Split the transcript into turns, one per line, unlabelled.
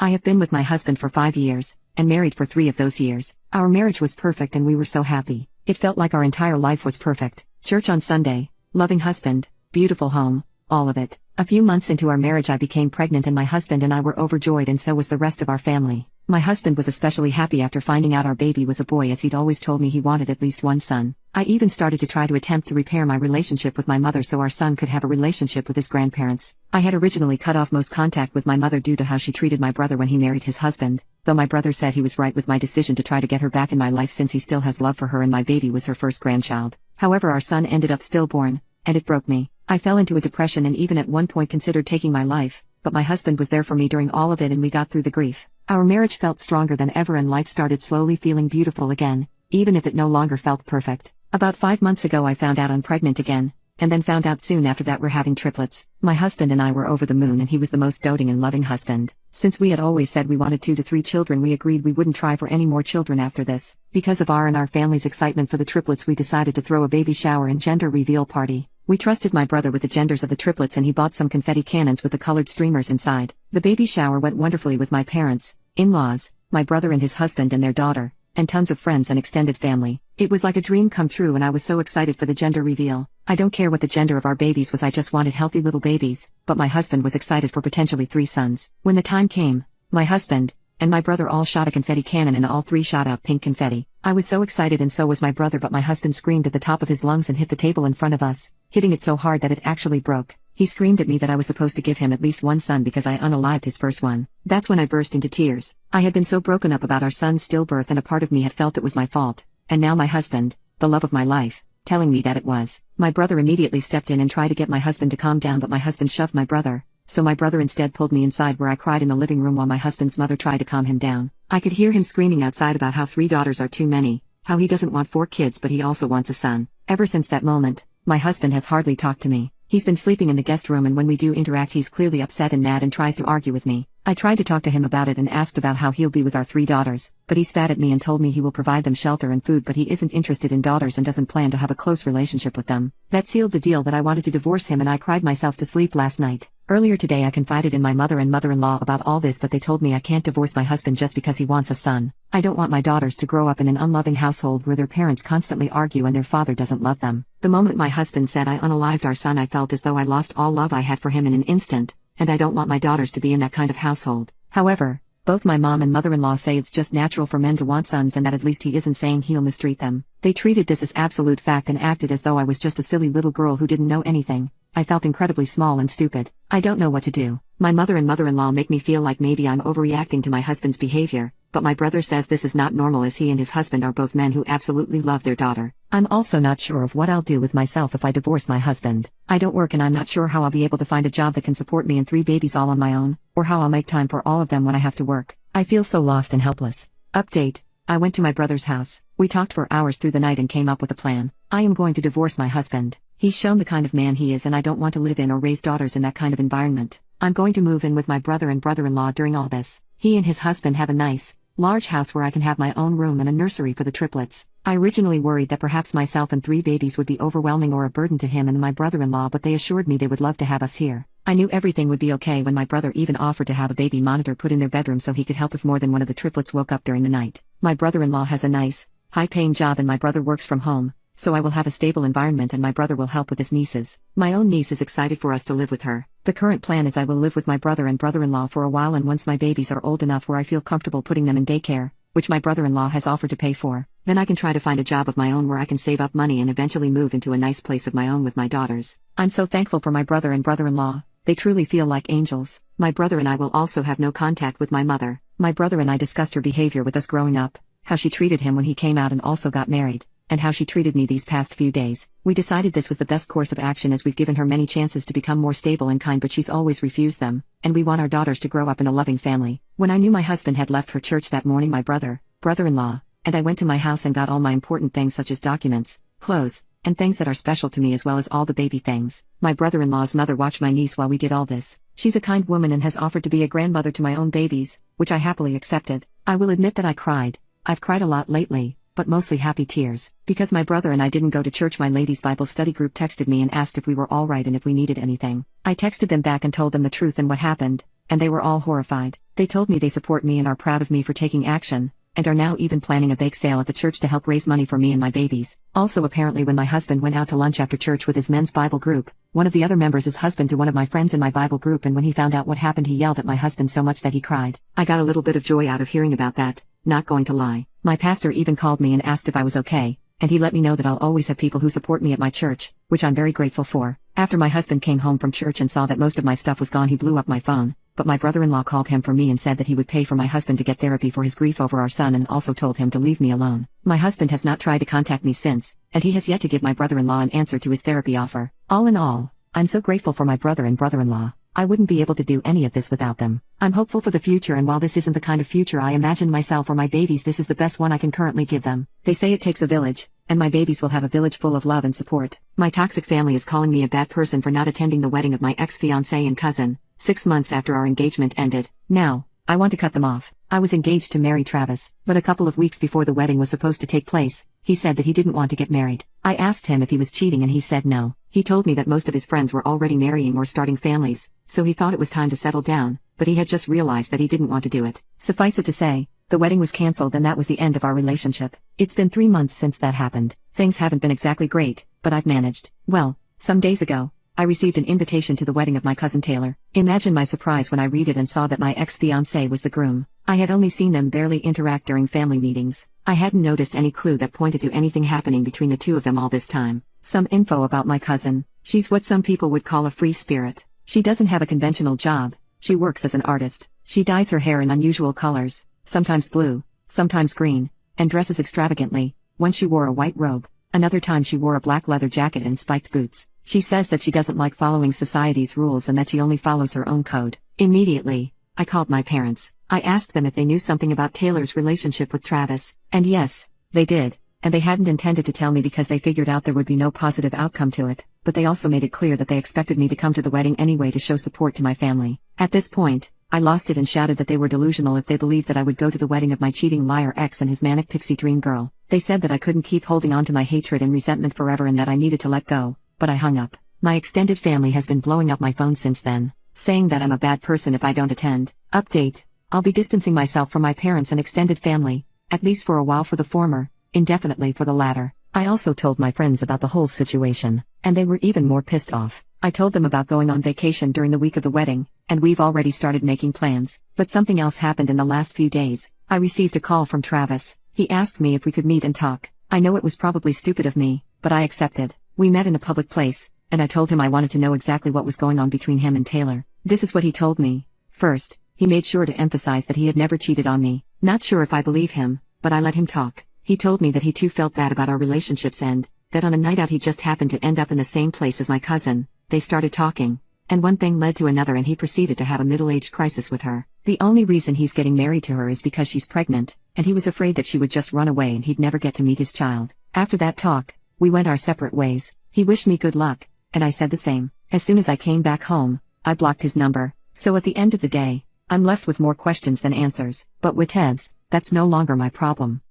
I have been with my husband for 5 years, and married for 3 of those years. Our marriage was perfect and we were so happy. It felt like our entire life was perfect. Church on Sunday, loving husband, beautiful home, all of it. A few months into our marriage I became pregnant and my husband and I were overjoyed, and so was the rest of our family. My husband was especially happy after finding out our baby was a boy, as he'd always told me he wanted at least one son. I even started to try to attempt to repair my relationship with my mother so our son could have a relationship with his grandparents. I had originally cut off most contact with my mother due to how she treated my brother when he married his husband, though my brother said he was right with my decision to try to get her back in my life since he still has love for her and my baby was her first grandchild. However, our son ended up stillborn, and it broke me. I fell into a depression and even at one point considered taking my life, but my husband was there for me during all of it and we got through the grief. Our marriage felt stronger than ever and life started slowly feeling beautiful again, even if it no longer felt perfect. About 5 months ago I found out I'm pregnant again, and then found out soon after that we're having triplets. My husband and I were over the moon and he was the most doting and loving husband. Since we had always said we wanted 2 to 3 children, we agreed we wouldn't try for any more children after this. Because of our and our family's excitement for the triplets, we decided to throw a baby shower and gender reveal party. We trusted my brother with the genders of the triplets and he bought some confetti cannons with the colored streamers inside. The baby shower went wonderfully with my parents, in-laws, my brother and his husband and their daughter, and tons of friends and extended family. It was like a dream come true and I was so excited for the gender reveal. I don't care what the gender of our babies was, I just wanted healthy little babies, but my husband was excited for potentially 3 sons. When the time came, my husband and my brother all shot a confetti cannon and all 3 shot out pink confetti. I was so excited and so was my brother, but my husband screamed at the top of his lungs and hit the table in front of us, hitting it so hard that it actually broke. He screamed at me that I was supposed to give him at least 1 son because I unalived his first one. That's when I burst into tears. I had been so broken up about our son's stillbirth and a part of me had felt it was my fault. And now my husband, the love of my life, telling me that it was. My brother immediately stepped in and tried to get my husband to calm down, but my husband shoved my brother, so my brother instead pulled me inside where I cried in the living room while my husband's mother tried to calm him down. I could hear him screaming outside about how 3 daughters are too many, how he doesn't want 4 kids but he also wants a son. Ever since that moment, my husband has hardly talked to me. He's been sleeping in the guest room and when we do interact he's clearly upset and mad and tries to argue with me. I tried to talk to him about it and asked about how he'll be with our 3 daughters, but he spat at me and told me he will provide them shelter and food, but he isn't interested in daughters and doesn't plan to have a close relationship with them. That sealed the deal that I wanted to divorce him and I cried myself to sleep last night. Earlier today I confided in my mother and mother-in-law about all this, but they told me I can't divorce my husband just because he wants a son. I don't want my daughters to grow up in an unloving household where their parents constantly argue and their father doesn't love them. The moment my husband said I unalived our son, I felt as though I lost all love I had for him in an instant, and I don't want my daughters to be in that kind of household. However, both my mom and mother-in-law say it's just natural for men to want sons and that at least he isn't saying he'll mistreat them. They treated this as absolute fact and acted as though I was just a silly little girl who didn't know anything. I felt incredibly small and stupid. I don't know what to do. My mother and mother-in-law make me feel like maybe I'm overreacting to my husband's behavior, but my brother says this is not normal as he and his husband are both men who absolutely love their daughter. I'm also not sure of what I'll do with myself if I divorce my husband. I don't work and I'm not sure how I'll be able to find a job that can support me and 3 babies all on my own, or how I'll make time for all of them when I have to work. I feel so lost and helpless. Update. I went to my brother's house. We talked for hours through the night and came up with a plan. I am going to divorce my husband. He's shown the kind of man he is and I don't want to live in or raise daughters in that kind of environment. I'm going to move in with my brother and brother-in-law during all this. He and his husband have a nice, large house where I can have my own room and a nursery for the triplets. I originally worried that perhaps myself and 3 babies would be overwhelming or a burden to him and my brother-in-law, but they assured me they would love to have us here. I knew everything would be okay when my brother even offered to have a baby monitor put in their bedroom so he could help if more than one of the triplets woke up during the night. My brother-in-law has a nice, high-paying job and my brother works from home, so I will have a stable environment and my brother will help with his nieces. My own niece is excited for us to live with her. The current plan is I will live with my brother and brother-in-law for a while, and once my babies are old enough where I feel comfortable putting them in daycare, which my brother-in-law has offered to pay for, then I can try to find a job of my own where I can save up money and eventually move into a nice place of my own with my daughters. I'm so thankful for my brother and brother-in-law. They truly feel like angels. My brother and I will also have no contact with my mother. My brother and I discussed her behavior with us growing up, how she treated him when he came out and also got married, and how she treated me these past few days. We decided this was the best course of action as we've given her many chances to become more stable and kind, but she's always refused them, and we want our daughters to grow up in a loving family. When I knew my husband had left for church that morning, my brother-in-law, and I went to my house and got all my important things such as documents, clothes, and things that are special to me as well as all the baby things. My brother-in-law's mother watched my niece while we did all this. She's a kind woman and has offered to be a grandmother to my own babies, which I happily accepted. I will admit that I cried. I've cried a lot lately, but mostly happy tears. Because my brother and I didn't go to church, my ladies' Bible study group texted me and asked if we were all right and if we needed anything. I texted them back and told them the truth and what happened, and they were all horrified. They told me they support me and are proud of me for taking action, and are now even planning a bake sale at the church to help raise money for me and my babies. Also, apparently when my husband went out to lunch after church with his men's Bible group, one of the other members is husband to one of my friends in my Bible group, and when he found out what happened he yelled at my husband so much that he cried. I got a little bit of joy out of hearing about that, not going to lie. My pastor even called me and asked if I was okay, and he let me know that I'll always have people who support me at my church, which I'm very grateful for. After my husband came home from church and saw that most of my stuff was gone, he blew up my phone. But my brother-in-law called him for me and said that he would pay for my husband to get therapy for his grief over our son, and also told him to leave me alone. My husband has not tried to contact me since, and he has yet to give my brother-in-law an answer to his therapy offer. All in all, I'm so grateful for my brother and brother-in-law. I wouldn't be able to do any of this without them. I'm hopeful for the future, and while this isn't the kind of future I imagine myself or my babies, this is the best one I can currently give them. They say it takes a village, and my babies will have a village full of love and support. My toxic family is calling me a bad person for not attending the wedding of my ex-fiancé and cousin, 6 months after our engagement ended. Now, I want to cut them off. I was engaged to marry Travis, but a couple of weeks before the wedding was supposed to take place, he said that he didn't want to get married. I asked him if he was cheating and he said no. He told me that most of his friends were already marrying or starting families, so he thought it was time to settle down, but he had just realized that he didn't want to do it. Suffice it to say, the wedding was cancelled and that was the end of our relationship. It's been 3 months since that happened. Things haven't been exactly great, but I've managed. Well, some days ago, I received an invitation to the wedding of my cousin Taylor. Imagine my surprise when I read it and saw that my ex-fiancé was the groom. I had only seen them barely interact during family meetings. I hadn't noticed any clue that pointed to anything happening between the two of them all this time. Some info about my cousin. She's what some people would call a free spirit. She doesn't have a conventional job. She works as an artist. She dyes her hair in unusual colors, sometimes blue, sometimes green, and dresses extravagantly. Once she wore a white robe. Another time she wore a black leather jacket and spiked boots. She says that she doesn't like following society's rules and that she only follows her own code. Immediately, I called my parents. I asked them if they knew something about Taylor's relationship with Travis, and yes, they did, and they hadn't intended to tell me because they figured out there would be no positive outcome to it, but they also made it clear that they expected me to come to the wedding anyway to show support to my family. At this point, I lost it and shouted that they were delusional if they believed that I would go to the wedding of my cheating liar ex and his manic pixie dream girl. They said that I couldn't keep holding on to my hatred and resentment forever and that I needed to let go, but I hung up. My extended family has been blowing up my phone since then, saying that I'm a bad person if I don't attend. Update: I'll be distancing myself from my parents and extended family, at least for a while for the former, indefinitely for the latter. I also told my friends about the whole situation, and they were even more pissed off. I told them about going on vacation during the week of the wedding, and we've already started making plans. But something else happened in the last few days. I received a call from Travis. He asked me if we could meet and talk. I know it was probably stupid of me, but I accepted. We met in a public place, and I told him I wanted to know exactly what was going on between him and Taylor. This is what he told me. First, he made sure to emphasize that he had never cheated on me. Not sure if I believe him, but I let him talk. He told me that he too felt bad about our relationship's end, that on a night out he just happened to end up in the same place as my cousin. They started talking, and one thing led to another and he proceeded to have a middle-aged crisis with her. The only reason he's getting married to her is because she's pregnant, and he was afraid that she would just run away and he'd never get to meet his child. After that talk, we went our separate ways. He wished me good luck, and I said the same. As soon as I came back home, I blocked his number. So at the end of the day, I'm left with more questions than answers. But with Tevz, that's no longer my problem.